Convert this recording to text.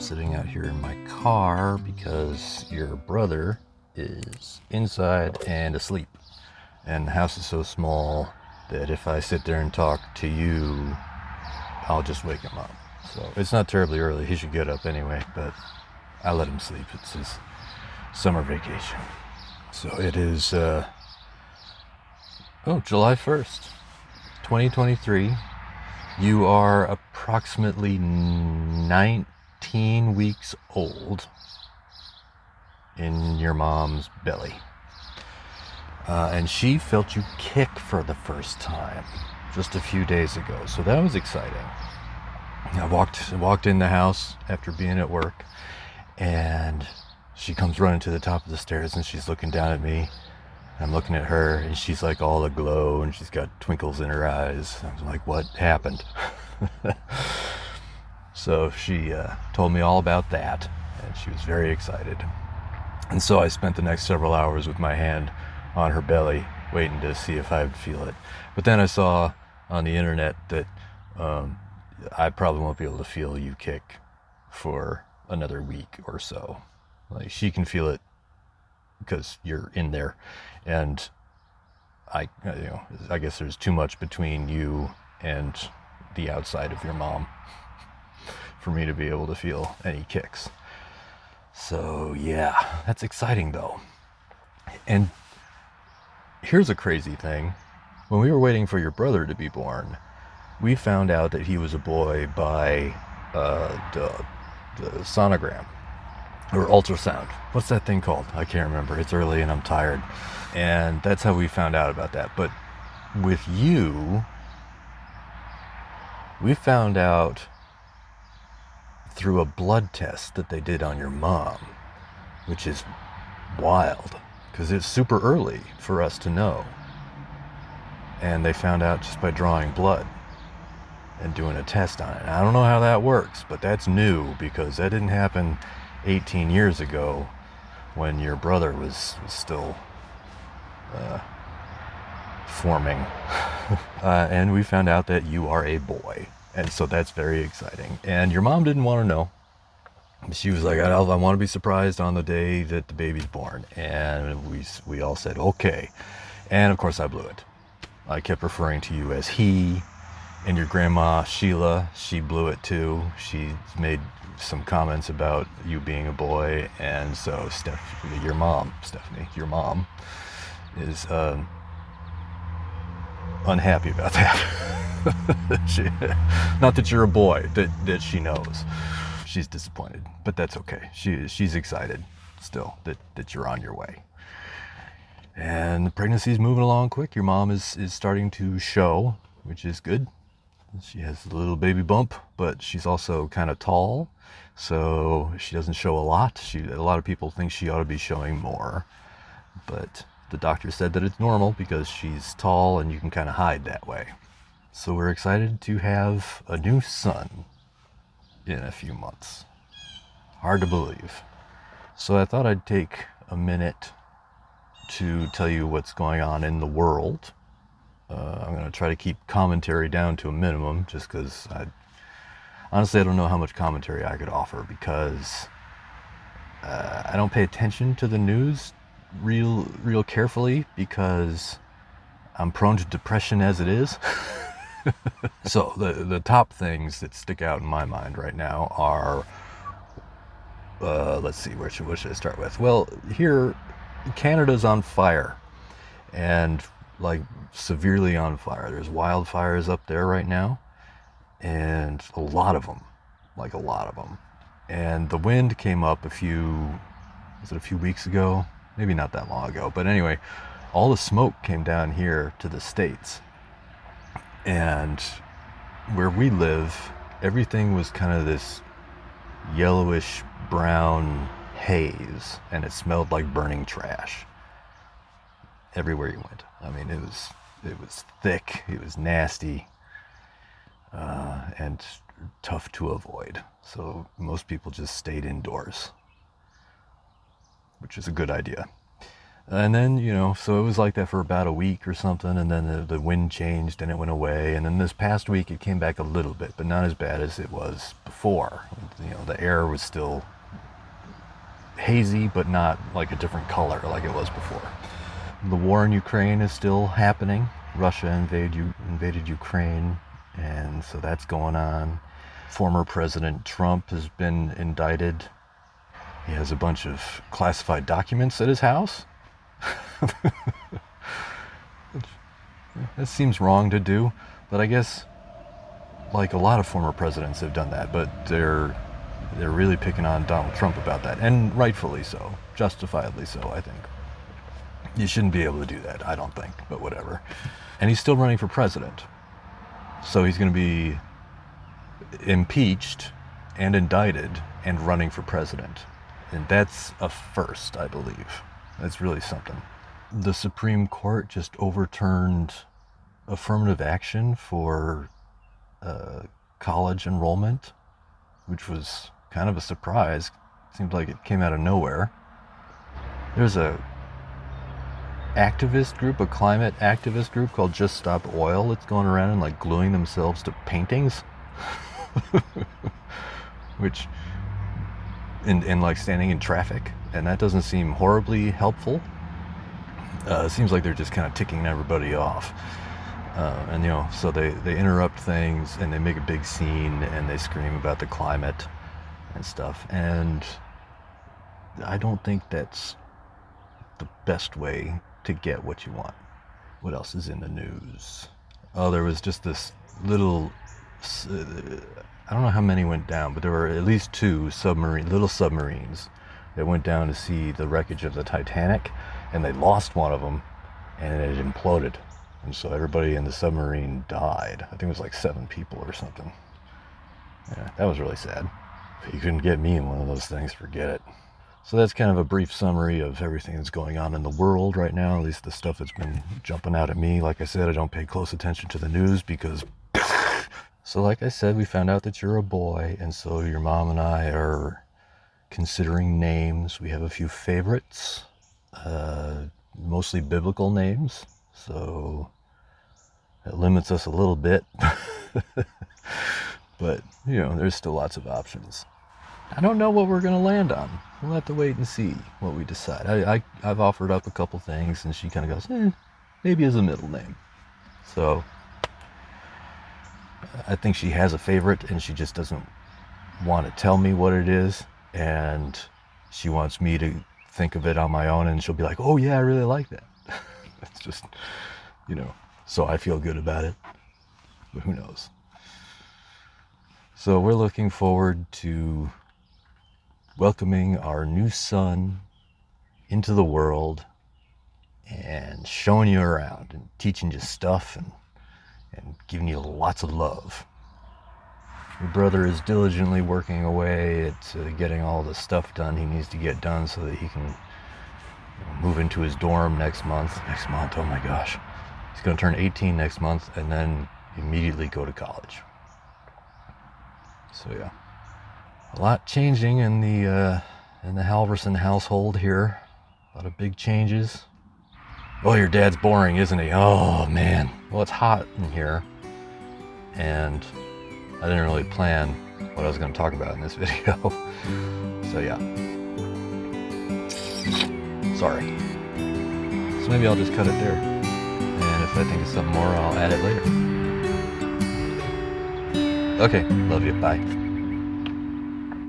sitting out here in my car because your brother is inside and asleep. And the house is so small that if I sit there and talk to you, I'll just wake him up. So it's not terribly early. He should get up anyway, but I let him sleep. It's his summer vacation. So it is, July 1st, 2023. You are approximately 19 weeks old in your mom's belly. And she felt you kick for the first time just a few days ago. So that was exciting. I walked in the house after being at work, and she comes running to the top of the stairs, and she's looking down at me. I'm looking at her, and she's like all aglow, and she's got twinkles in her eyes. I'm like, what happened? So she told me all about that, and she was very excited. And so I spent the next several hours with my hand on her belly, waiting to see if I would feel it. But then I saw on the internet that I probably won't be able to feel you kick for another week or so. Like, she can feel it because you're in there, and I guess there's too much between you and the outside of your mom for me to be able to feel any kicks. So yeah, that's exciting though. And here's a crazy thing. When we were waiting for your brother to be born, we found out that he was a boy by the sonogram. Or ultrasound. What's that thing called? I can't remember. It's early and I'm tired. And that's how we found out about that. But with you, we found out through a blood test that they did on your mom, which is wild because it's super early for us to know. And they found out just by drawing blood and doing a test on it. And I don't know how that works, but that's new because that didn't happen 18 years ago when your brother was still forming. And we found out that you are a boy, and so that's very exciting. And your mom didn't want to know. She was like, I want to be surprised on the day that the baby's born. And we all said okay. And of course I blew it. I kept referring to you as he. And your grandma Sheila, she blew it too. She made some comments about you being a boy, and so Stephanie, your mom is unhappy about that. Not that you're a boy, that she knows. She's disappointed, but that's okay. She's excited still that you're on your way. And the pregnancy's moving along quick. Your mom is starting to show, which is good. She has a little baby bump, but she's also kind of tall, so she doesn't show a lot. A lot of people think she ought to be showing more, but the doctor said that it's normal because she's tall and you can kind of hide that way. So we're excited to have a new son in a few months. Hard to believe. So I thought I'd take a minute to tell you what's going on in the world. I'm going to try to keep commentary down to a minimum, just because honestly I don't know how much commentary I could offer, because I don't pay attention to the news real carefully because I'm prone to depression as it is. So the top things that stick out in my mind right now are, let's see, what should I start with? Well, here Canada's on fire, and like severely on fire. There's wildfires up there right now, and a lot of them. And the wind came up a few weeks ago? Maybe not that long ago, but anyway, all the smoke came down here to the States. And where we live, everything was kind of this yellowish brown haze, and it smelled like burning trash everywhere you went. I mean, it was thick, it was nasty, and tough to avoid. So most people just stayed indoors, which is a good idea. And then, so it was like that for about a week or something, and then the wind changed and it went away. And then this past week it came back a little bit, but not as bad as it was before. The air was still hazy, but not like a different color like it was before. The war in Ukraine is still happening. Russia invaded Ukraine, and so that's going on. Former President Trump has been indicted. He has a bunch of classified documents at his house. That seems wrong to do, but I guess like a lot of former presidents have done that, but they're really picking on Donald Trump about that, and rightfully so, justifiably so, I think. You shouldn't be able to do that, I don't think, but whatever. And he's still running for president. So he's going to be impeached and indicted and running for president. And that's a first, I believe. That's really something. The Supreme Court just overturned affirmative action for college enrollment, which was kind of a surprise. Seemed like it came out of nowhere. There's a climate activist group called Just Stop Oil that's going around and like gluing themselves to paintings. Which, and like standing in traffic, and that doesn't seem horribly helpful. It seems like they're just kind of ticking everybody off. And so they interrupt things and they make a big scene and they scream about the climate and stuff. And I don't think that's the best way to get what you want. What else is in the news? Oh, there was just this little, I don't know how many went down, but there were at least 2 little submarines that went down to see the wreckage of the Titanic, and they lost one of them, and it imploded. And so everybody in the submarine died. I think it was like 7 people or something. Yeah, that was really sad. If you couldn't get me in one of those things, forget it. So that's kind of a brief summary of everything that's going on in the world right now, at least the stuff that's been jumping out at me. Like I said, I don't pay close attention to the news because... So like I said, we found out that you're a boy, and so your mom and I are considering names. We have a few favorites, mostly biblical names, so that limits us a little bit. But, there's still lots of options. I don't know what we're going to land on. We'll have to wait and see what we decide. I've offered up a couple things, and she kind of goes, maybe as a middle name. So I think she has a favorite, and she just doesn't want to tell me what it is, and she wants me to think of it on my own, and she'll be like, oh yeah, I really like that. It's just, so I feel good about it, but who knows. So we're looking forward to welcoming our new son into the world and showing you around and teaching you stuff and giving you lots of love. Your brother is diligently working away at getting all the stuff done he needs to get done so that he can move into his dorm next month. Oh my gosh. He's going to turn 18 next month and then immediately go to college. So yeah, a lot changing in the Halverson household here. A lot of big changes. Oh, your dad's boring, isn't he? Oh man. Well, it's hot in here, and I didn't really plan what I was going to talk about in this video. So yeah. Sorry. So maybe I'll just cut it there, and if I think of something more, I'll add it later. Okay, love you, bye.